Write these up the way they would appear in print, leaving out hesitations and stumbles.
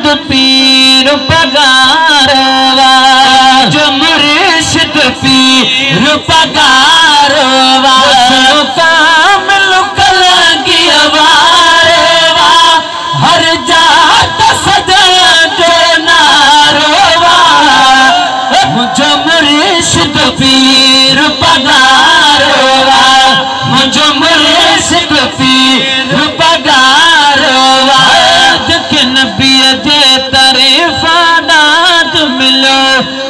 मुर्शिद पीर पगारवा, जो मुर्शिद पीर पगारवा, कामिल कलंगी वारवा, हर जात सजन जो नारवा, मुझो मुर्शिद पीर पगारवा, मुझो मुर्शिद पीर पगारवा, जके नबी जे तारीफ़ा नाज मिलो,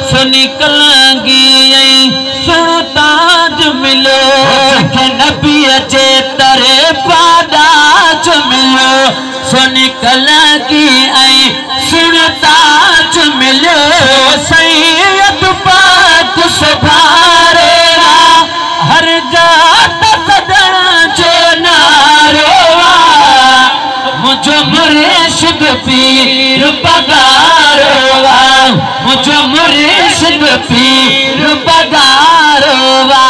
सुनी कलंगी सुल्तान मिलो, जके नबी जे तारीफ़ा नाज मिलो, सुनी कलंगी सुल्तान मिलो, सैयद पाक सुभारेवा, हर जात सदन जो नारवा, मुझो मुर्शिद पीर पगारवा, मुझो मुर्शिद पीर पगारवा,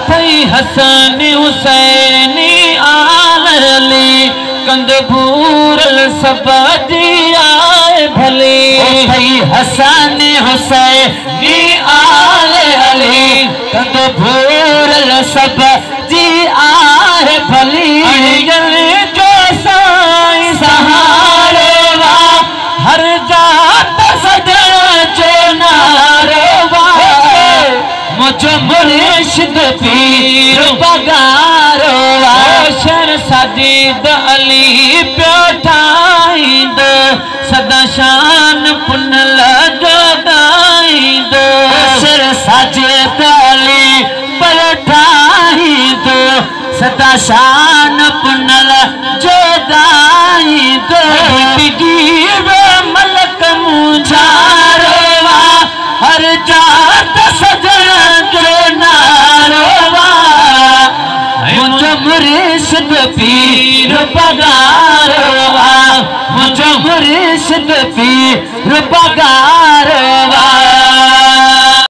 थई हसन हुसैनी आलली, कंद भूरल सब आए भले, थई हसन हुसैनी आलली, कंद भूरल सब आए भली, जो साईं सहारेवा, हर जात सजन जो नारवा, मुझो मुर्शिद पीर पगारवा, शर साजिद अली प्यो ठाईंदो, सदा शान पुनल जो गाईंदो, शर साजिद अली प्यो ठाईंदो, सदा शान पुनल जो गाईंदो, मलक मुझारवा, हर जात सजन जो नारवा, मुझो मुर्शिद पीर पगारवा, मुझो मुर्शिद पीर पगारवा,